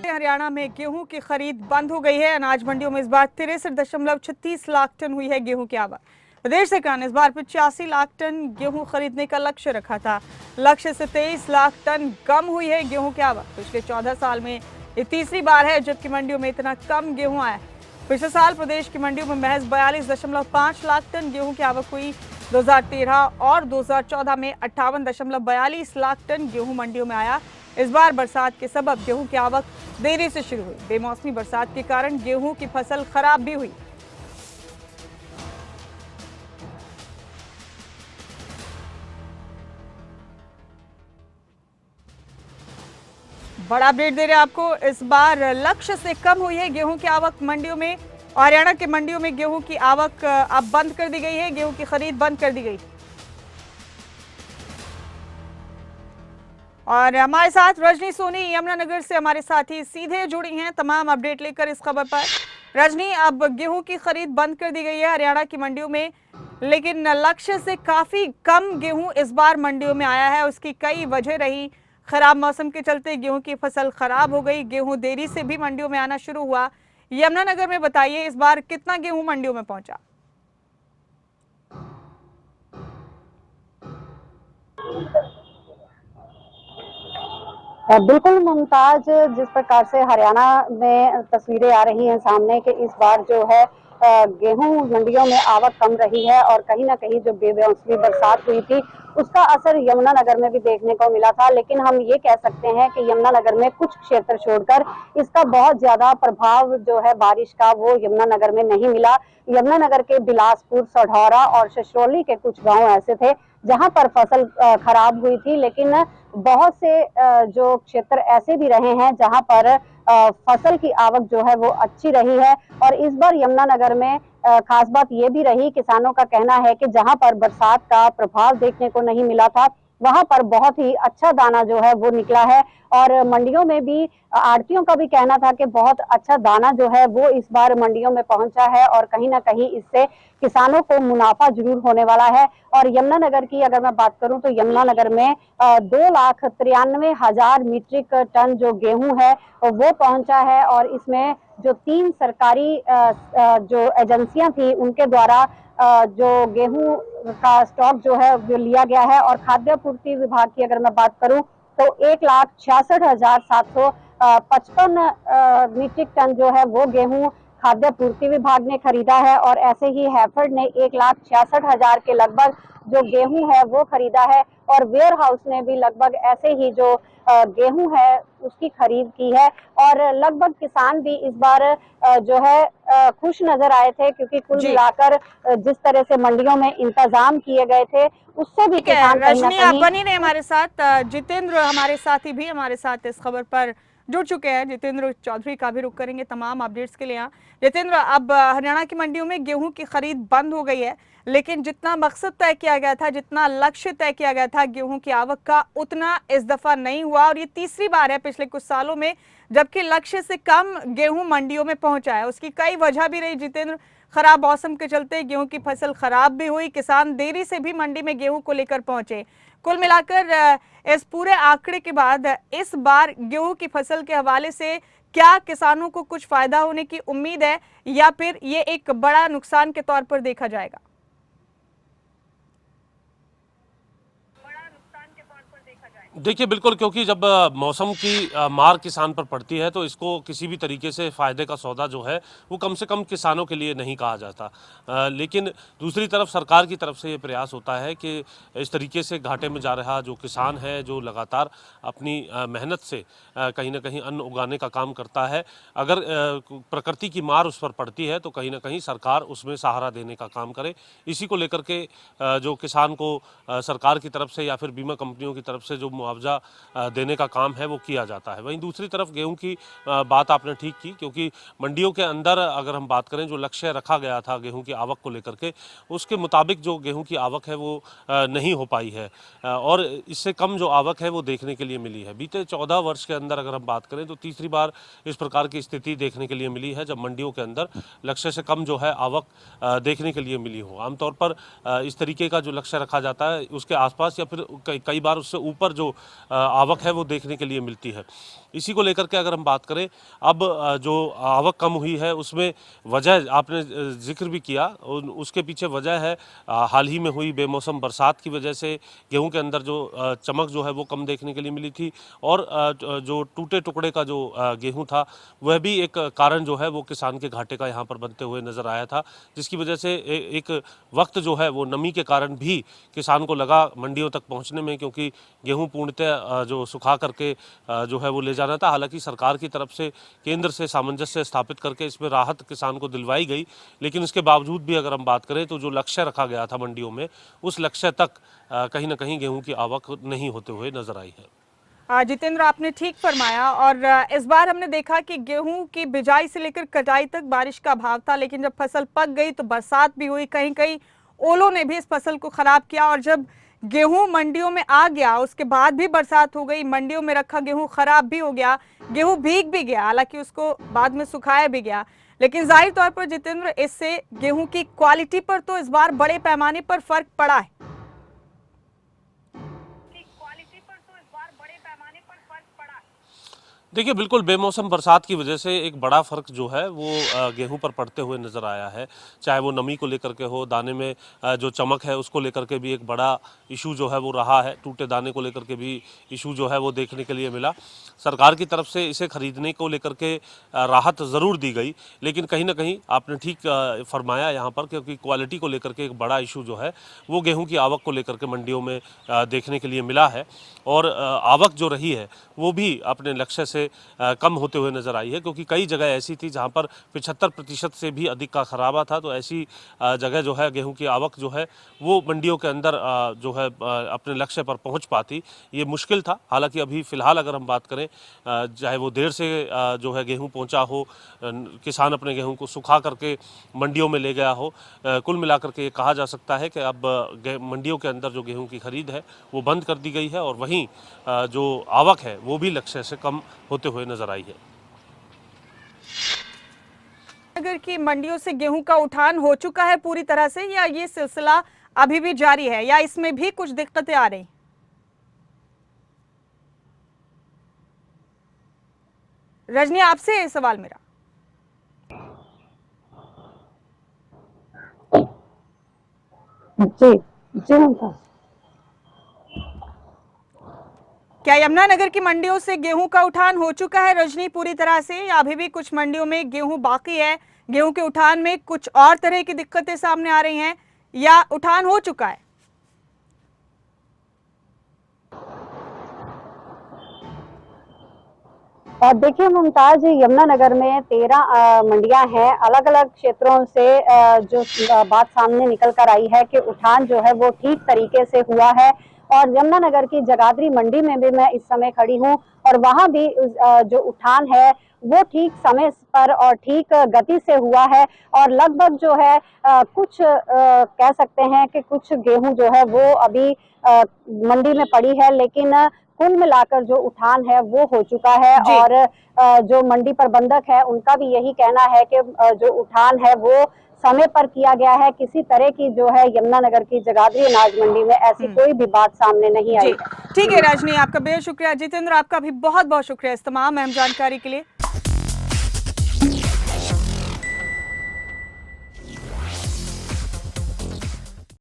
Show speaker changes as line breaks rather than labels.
हरियाणा में गेहूं की खरीद बंद हो गई है। अनाज मंडियों में इस बार 63.36 लाख टन हुई है गेहूं की आवक। प्रदेश सरकार ने इस बार 85 लाख टन गेहूं खरीदने का लक्ष्य रखा था। लक्ष्य से 23 लाख टन कम हुई है गेहूं की आवक। पिछले 14 साल में ये तीसरी बार है जबकि मंडियों में इतना कम गेहूं आया है। पिछले साल प्रदेश की मंडियों में महज 42.5 लाख टन गेहूं की आवक हुई। 2013 और 2014 में 58.42 लाख टन गेहूं मंडियों में आया। इस बार बरसात के सबब गेहूं की आवक देरी से शुरू हुई। बेमौसमी बरसात के कारण गेहूं की फसल खराब भी हुई। बड़ा अपडेट दे रहे हैं आपको। इस बार लक्ष्य से कम हुई है गेहूं की आवक मंडियों में। हरियाणा के मंडियों में गेहूं की आवक अब बंद कर दी गई है। गेहूं की खरीद बंद कर दी गई। और हमारे साथ रजनी सोनी यमुनानगर से हमारे साथी सीधे जुड़ी हैं तमाम अपडेट लेकर इस खबर पर। रजनी, अब गेहूं की खरीद बंद कर दी गई है हरियाणा की मंडियों में, लेकिन लक्ष्य से काफी कम गेहूं इस बार मंडियों में आया है। उसकी कई वजह रही। खराब मौसम के चलते गेहूं की फसल खराब हो गई। गेहूं देरी से भी मंडियों में आना शुरू हुआ। यमुनानगर में बताइए, इस बार कितना गेहूं मंडियों में पहुंचा?
बिल्कुल मुमताज, जिस प्रकार से हरियाणा में तस्वीरें आ रही हैं सामने कि इस बार जो है गेहूं मंडियों में आवक कम रही है और कहीं ना कहीं जो बेमौसमी बरसात हुई थी उसका असर यमुनानगर में भी देखने को मिला था। लेकिन हम ये कह सकते हैं कि यमुनानगर में कुछ क्षेत्र छोड़कर इसका बहुत ज्यादा प्रभाव जो है बारिश का वो यमुनानगर में नहीं मिला। यमुनानगर के बिलासपुर, सढौरा और शशरौली के कुछ गांव ऐसे थे जहां पर फसल खराब हुई थी, लेकिन बहुत से जो क्षेत्र ऐसे भी रहे हैं जहां पर फसल की आवक जो है वो अच्छी रही है। और इस बार यमुनानगर में खास बात ये भी रही, किसानों का कहना है कि जहां पर बरसात का प्रभाव देखने को नहीं मिला था वहां पर बहुत ही अच्छा दाना जो है वो निकला है। और मंडियों में भी आड़तियों का भी कहना था कि बहुत अच्छा दाना जो है वो इस बार मंडियों में पहुंचा है और कहीं ना कहीं इससे किसानों को मुनाफा जरूर होने वाला है। और यमुनानगर की अगर मैं बात करूं तो यमुनानगर में 2,93,000 मीट्रिक टन जो गेहूं है वो पहुंचा है। और इसमें जो 3 सरकारी जो एजेंसियां थी उनके द्वारा जो गेहूं का स्टॉक जो है वो लिया गया है। और खाद्य पूर्ति विभाग की अगर मैं बात करूं तो 1,66,755 मीट्रिक टन जो है वो गेहूं खाद्य पूर्ति विभाग ने खरीदा है। और ऐसे ही हैफेड ने 1,66,000 के लगभग जो गेहूं है वो खरीदा है। और वेयर हाउस ने भी लगभग ऐसे ही जो गेहूं है उसकी खरीद की है। और लगभग किसान भी इस बार जो है खुश नजर आए थे, क्योंकि कुल
जी
मिलाकर जिस तरह से मंडियों में इंतजाम किए गए थे उससे भी
ठीक है
किसान कहीं ना
रजनी, आप
कहीं
बनी रहे हमारे साथ। जितेंद्र हमारे साथी भी हमारे साथ इस खबर पर जुड़ चुके हैं। जितेंद्र चौधरी का भी रुख करेंगे तमाम अपडेट्स के लिए। यहाँ जितेंद्र, अब हरियाणा की मंडियों में गेहूं की खरीद बंद हो गई है, लेकिन जितना मकसद तय किया गया था, जितना लक्ष्य तय किया गया था गेहूं की आवक का, उतना इस दफा नहीं हुआ। और ये तीसरी बार है पिछले कुछ सालों में जबकि लक्ष्य से कम गेहूं मंडियों में पहुंचा है। उसकी कई वजह भी रही जितेंद्र। खराब मौसम के चलते गेहूं की फसल खराब भी हुई। किसान देरी से भी मंडी में गेहूं को लेकर पहुंचे। कुल मिलाकर इस पूरे आंकड़े के बाद इस बार गेहूं की फसल के हवाले से क्या किसानों को कुछ फायदा होने की उम्मीद है या फिर ये एक बड़ा नुकसान के तौर पर देखा जाएगा?
देखिए बिल्कुल, क्योंकि जब मौसम की मार किसान पर पड़ती है तो इसको किसी भी तरीके से फ़ायदे का सौदा जो है वो कम से कम किसानों के लिए नहीं कहा जाता। लेकिन दूसरी तरफ सरकार की तरफ से ये प्रयास होता है कि इस तरीके से घाटे में जा रहा जो किसान है, जो लगातार अपनी मेहनत से कहीं ना कहीं अन्न उगाने का काम करता है, अगर प्रकृति की मार उस पर पड़ती है तो कहीं ना कहीं सरकार उसमें सहारा देने का काम करे। इसी को लेकर के जो किसान को सरकार की तरफ से या फिर बीमा कंपनियों की तरफ से जो मुआवजा देने का काम है वो किया जाता है। वहीं दूसरी तरफ गेहूं की बात आपने ठीक की, क्योंकि मंडियों के अंदर अगर हम बात करें जो लक्ष्य रखा गया था गेहूं की आवक को लेकर के, उसके मुताबिक जो गेहूं की आवक है वो नहीं हो पाई है और इससे कम जो आवक है वो देखने के लिए मिली है। बीते 14 वर्ष के अंदर अगर हम बात करें तो तीसरी बार इस प्रकार की स्थिति देखने के लिए मिली है जब मंडियों के अंदर लक्ष्य से कम जो है आवक देखने के लिए मिली हो। आमतौर पर इस तरीके का जो लक्ष्य रखा जाता है उसके आसपास या फिर कई बार उससे ऊपर जो जो आवक है वो देखने के लिए मिलती है। इसी को लेकर के अगर हम बात करें, अब जो आवक कम हुई है उसमें वजह आपने जिक्र भी किया, उसके पीछे वजह है हाल ही में हुई बेमौसम बरसात की वजह से गेहूं के अंदर जो चमक जो है वो कम देखने के लिए मिली थी, और जो टूटे टुकड़े का जो गेहूं था वह भी एक कारण जो है वो किसान के घाटे का यहाँ पर बनते हुए नजर आया था, जिसकी वजह से एक वक्त जो है वो नमी के कारण भी किसान को लगा मंडियों तक पहुँचने में, क्योंकि गेहूँ पूर्णतः जो सुखा करके जो है वो ले जाना था। हालांकि सरकार की तरफ से केंद्र से सामंजस्य स्थापित करके इसमें राहत किसान को दिलवाई गई, लेकिन इसके बावजूद भी अगर हम बात करें तो जो लक्ष्य रखा गया था मंडियों में, उस लक्ष्य तक कहीं ना कहीं गेहूं की आवक नहीं होते हुए नजर आई है।
जितेंद्र, आपने ठीक फरमाया, और इस बार हमने देखा कि गेहूं की बिजाई से लेकर कटाई तक बारिश का अभाव था, लेकिन जब फसल पक गई तो बरसात भी हुई, कहीं कहीं ओलों ने भी इस फसल को खराब किया, और जब गेहूं मंडियों में आ गया उसके बाद भी बरसात हो गई, मंडियों में रखा गेहूं खराब भी हो गया, गेहूं भीग भी गया, हालांकि उसको बाद में सुखाया भी गया। लेकिन जाहिर तौर पर जितेंद्र, इससे गेहूं की क्वालिटी पर तो इस बार बड़े पैमाने पर फर्क पड़ा है।
देखिए, बिल्कुल बेमौसम बरसात की वजह से एक बड़ा फ़र्क जो है वो गेहूं पर पड़ते हुए नज़र आया है, चाहे वो नमी को लेकर के हो, दाने में जो चमक है उसको लेकर के भी एक बड़ा इशू जो है वो रहा है, टूटे दाने को लेकर के भी इशू जो है वो देखने के लिए मिला। सरकार की तरफ से इसे खरीदने को लेकर के राहत ज़रूर दी गई, लेकिन कहीं ना कहीं आपने ठीक फरमाया यहाँ पर, क्योंकि क्वालिटी को लेकर के एक बड़ा इशू जो है वो गेहूँ की आवक को लेकर के मंडियों में देखने के लिए मिला है, और आवक जो रही है वो भी अपने लक्ष्य से कम होते हुए नजर आई है, क्योंकि कई जगह ऐसी थी जहां पर 75% से भी अधिक का खराबा था। तो ऐसी जगह जो है गेहूं की आवक जो है वो मंडियों के अंदर जो है अपने लक्ष्य पर पहुंच पाती, ये मुश्किल था। हालांकि अभी फिलहाल अगर हम बात करें, चाहे वो देर से जो है गेहूं पहुंचा हो, किसान अपने गेहूं को सुखा करके मंडियों में ले गया हो, कुल मिलाकर के ये कहा जा सकता है कि अब मंडियों के अंदर जो गेहूं की खरीद है वो बंद कर दी गई है, और वहीं जो आवक है वो भी लक्ष्य से कम होते हुए नजर आई है।
नगर की मंडियों से गेहूं का उठान हो चुका है पूरी तरह से, या ये सिलसिला अभी भी जारी है, या इसमें भी कुछ दिक्कतें आ रही? रजनी, आपसे है सवाल मेरा।
जी जी ममता,
क्या यमुनानगर की मंडियों से गेहूं का उठान हो चुका है रजनी पूरी तरह से, या अभी भी कुछ मंडियों में गेहूं बाकी है? गेहूं के उठान में कुछ और तरह की दिक्कतें सामने आ रही हैं, या उठान हो चुका है?
और देखिए मुमताज, यमुनानगर में 13 मंडियां हैं। अलग अलग क्षेत्रों से जो बात सामने निकल कर आई है कि उठान जो है वो ठीक तरीके से हुआ है, और यमुनानगर की जगाधरी मंडी में भी मैं इस समय खड़ी हूँ, और वहां भी जो उठान है वो ठीक समय पर और ठीक गति से हुआ है, और लगभग जो है कुछ कह सकते हैं कि कुछ गेहूं जो है वो अभी मंडी में पड़ी है, लेकिन कुल मिलाकर जो उठान है वो हो चुका है। और जो मंडी प्रबंधक है उनका भी यही कहना है कि जो उठान है वो समय पर किया गया है। किसी तरह की जो है यमुनानगर की जगाधरी अनाज मंडी में ऐसी कोई भी बात सामने नहीं आई है।
ठीक है रजनी, आपका बेहद शुक्रिया। जितेंद्र, आपका भी बहुत बहुत शुक्रिया इस तमाम अहम जानकारी के लिए।